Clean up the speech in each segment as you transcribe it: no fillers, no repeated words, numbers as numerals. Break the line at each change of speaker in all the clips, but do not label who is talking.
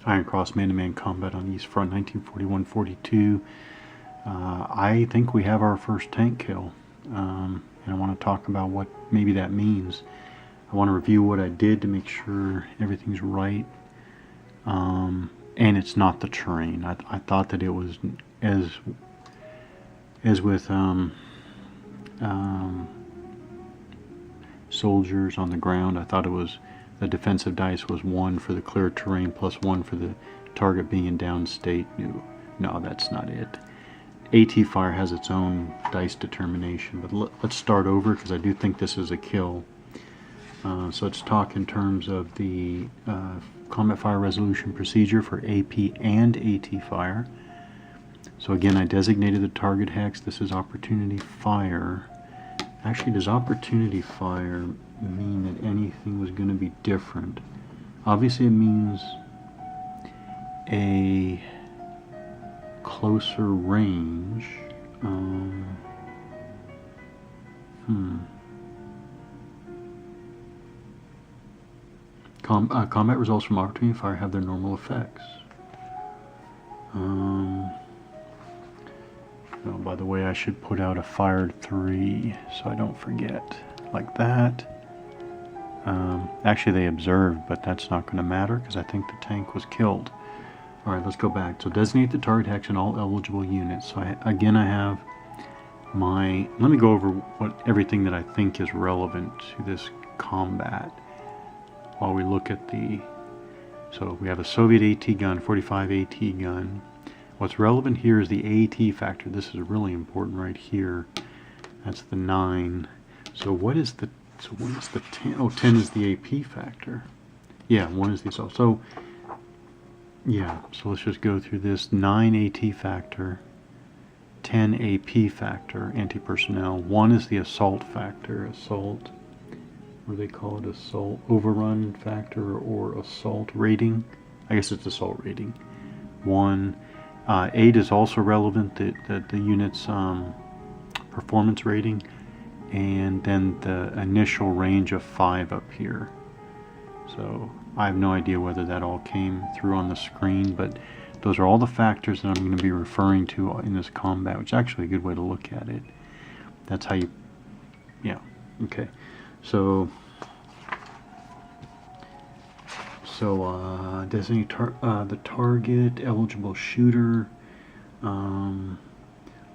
Iron Cross man-to-man combat on the East Front, 1941-42. I think we have our first tank kill, and I want to talk about what maybe that means. I want to review what I did to make sure everything's right, and it's not the terrain. I thought that it was as with soldiers on the ground. I thought it was the defensive dice was 1 for the clear terrain plus 1 for the target being in downstate. No, that's not it. AT fire has its own dice determination, but let's start over because I do think this is a kill. So let's talk in terms of the combat fire resolution procedure for AP and AT fire. So again, I designated the target hex. This is opportunity fire. Actually, does opportunity fire mean that anything was going to be different? Obviously, it means a closer range. Combat results from opportunity fire have their normal effects. Oh, by the way, I should put out a fired 3 so I don't forget. Like that. Actually, they observed, but that's not going to matter because I think the tank was killed. Alright, let's go back. So designate the target hex in all eligible units. So again, I have my... Let me go over everything that I think is relevant to this combat while we look at the... So we have a Soviet AT gun, 45 AT gun. What's relevant here is the AT factor. This is really important right here. That's the 9. So what is the 10? Oh, 10 is the AP factor. Yeah, 1 is the assault. So yeah, so let's just go through this. 9 AT factor, 10 AP factor, anti-personnel. 1 is the assault factor. Assault, or they call it assault overrun factor or assault rating. I guess it's assault rating. 1. 8 is also relevant, the unit's performance rating, and then the initial range of 5 up here. So I have no idea whether that all came through on the screen, but those are all the factors that I'm going to be referring to in this combat, which is actually a good way to look at it. That's how you, yeah, okay. So designate the target, eligible shooter,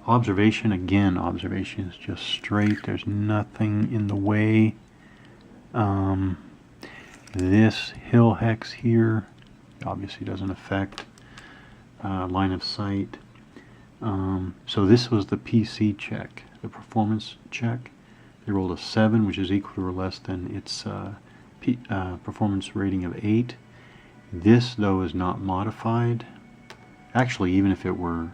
observation. Again, observation is just straight. There's nothing in the way. This hill hex here obviously doesn't affect line of sight. So this was the PC check, the performance check. They rolled a 7, which is equal to or less than its performance rating of 8. This, though, is not modified. Actually, even if it were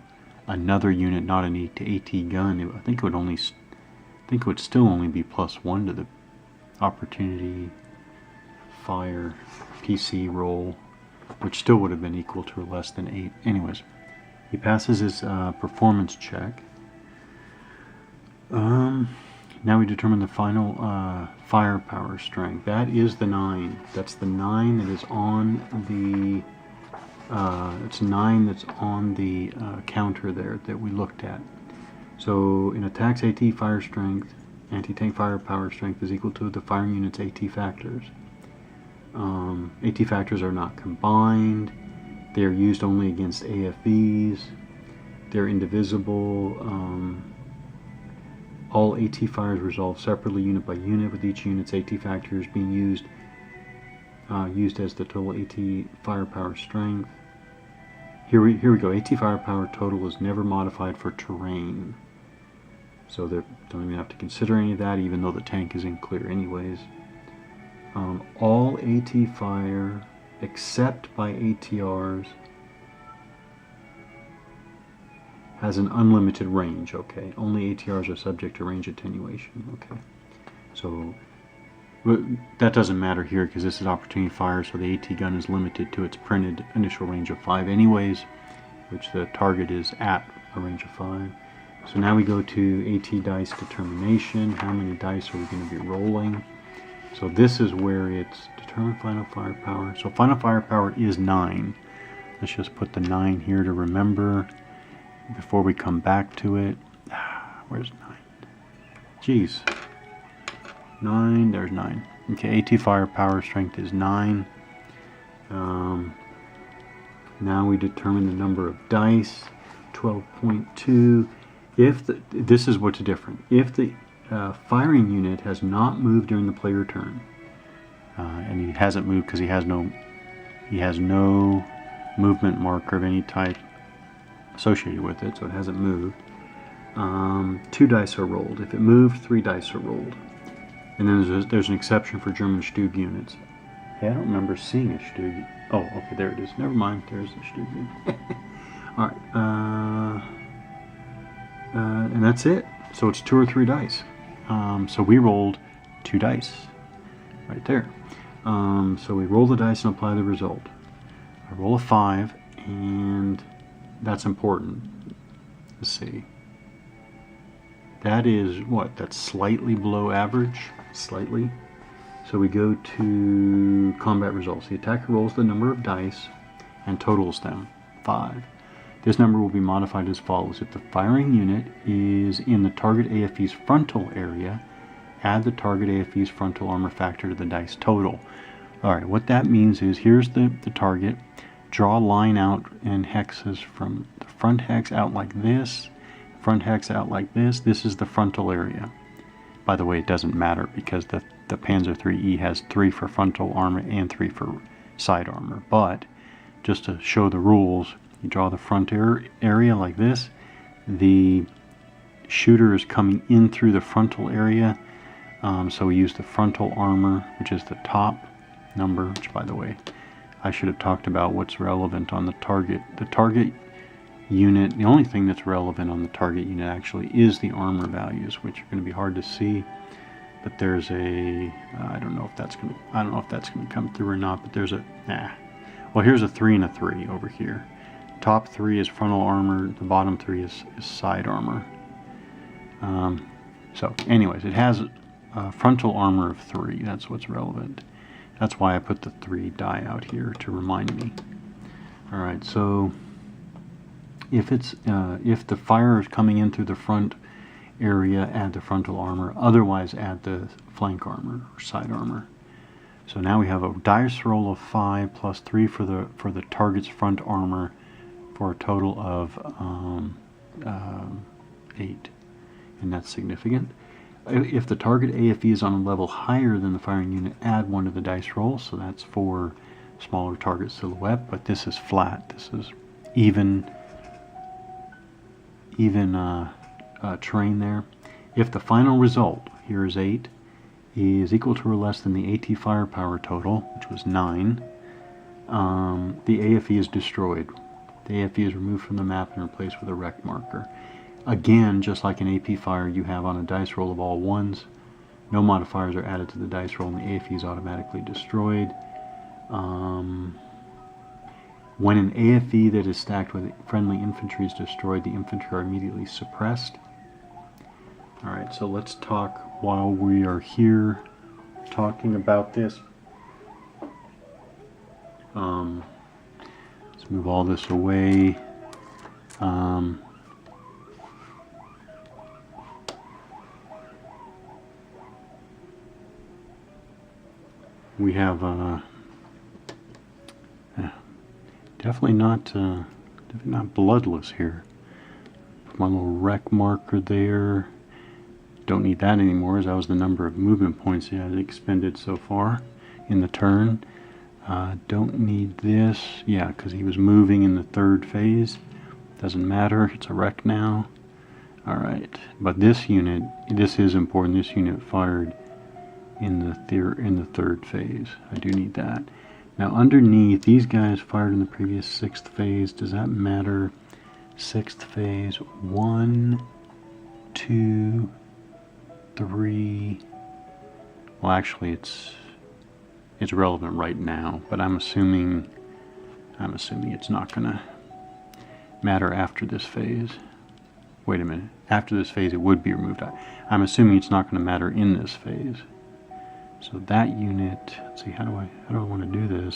another unit, not an AT gun, I think it would still only be +1 to the opportunity fire PC roll, which still would have been equal to or less than 8. Anyways, he passes his performance check. Now we determine the final firepower strength. That is the 9. That's the 9 that is on the... it's 9 that's on the counter there that we looked at. So in attacks, AT fire strength, anti-tank firepower strength is equal to the firing unit's AT factors. AT factors are not combined. They are used only against AFVs. They're indivisible. All AT fires resolve separately unit by unit, with each unit's AT factors being used as the total AT firepower strength. Here we go. AT firepower total is never modified for terrain. So they don't even have to consider any of that, even though the tank is in clear anyways. All AT fire, except by ATRs, has an unlimited range, okay? Only ATRs are subject to range attenuation, okay? So that doesn't matter here because this is opportunity fire, so the AT gun is limited to its printed initial range of 5 anyways, which the target is at a range of 5. So now we go to AT dice determination. How many dice are we going to be rolling? So this is where it's determine final firepower. So final firepower is 9. Let's just put the 9 here to remember before we come back to it. Where's 9? Jeez. 9, there's 9. Okay, AT firepower strength is 9. Now we determine the number of dice, 12.2. This is what's different. If the firing unit has not moved during the player turn, and he hasn't moved because he has no movement marker of any type associated with it, so it hasn't moved. 2 dice are rolled. If it moved, 3 dice are rolled. And then there's an exception for German Stug units. Hey, I don't remember seeing a Stug. Oh, okay, there it is. Never mind, there's the Stug unit. All right, and that's it. So it's 2 or 3 dice. So we rolled 2 dice right there. So we roll the dice and apply the result. I roll a 5, and that's important. Let's see. That is what? That's slightly below average. Slightly. So we go to combat results. The attacker rolls the number of dice and totals them. 5. This number will be modified as follows. If the firing unit is in the target AFE's frontal area, add the target AFE's frontal armor factor to the dice total. Alright, what that means is here's the target. Draw a line out in hexes from the front hex out like this, front hex out like this. This is the frontal area. By the way, it doesn't matter because the Panzer IIIe has 3 for frontal armor and 3 for side armor. But just to show the rules, you draw the front area like this. The shooter is coming in through the frontal area, so we use the frontal armor, which is the top number, which, by the way, I should have talked about what's relevant on the target. The target unit, the only thing that's relevant on the target unit actually is the armor values, which are going to be hard to see. But there's a, I don't know if that's going to come through or not, but there's a, well, here's a 3 and a 3 over here. Top 3 is frontal armor, the bottom 3 is side armor. So anyways, it has frontal armor of 3, that's what's relevant. That's why I put the 3 die out here to remind me. Alright, so if the fire is coming in through the front area, add the frontal armor. Otherwise, add the flank armor or side armor. So now we have a dice roll of 5 plus 3 for the target's front armor, for a total of 8, and that's significant. If the target AFE is on a level higher than the firing unit, add 1 to the dice roll. So that's for smaller target silhouette, but this is flat. This is even terrain there. If the final result, here is 8, is equal to or less than the AT firepower total, which was 9, the AFE is destroyed. The AFE is removed from the map and replaced with a rect marker. Again, just like an AP fire, you have on a dice roll of all 1s. No modifiers are added to the dice roll and the AFE is automatically destroyed. When an AFE that is stacked with friendly infantry is destroyed, the infantry are immediately suppressed. Alright, so let's talk while we are here talking about this. Let's move all this away. We have definitely not bloodless here. Put my little rec marker there. Don't need that anymore, as that was the number of movement points he had expended so far in the turn. Don't need this, yeah, because he was moving in the 3rd phase. Doesn't matter, it's a rec now. Alright, but this unit, this is important, this unit fired in the 3rd phase. I do need that. Now underneath, these guys fired in the previous 6th phase. Does that matter? 6th phase, 1, 2, 3. Well, actually, it's relevant right now, but I'm assuming it's not gonna matter after this phase. Wait a minute. After this phase, it would be removed. I'm assuming it's not going to matter in this phase. So that unit, let's see, how do I want to do this?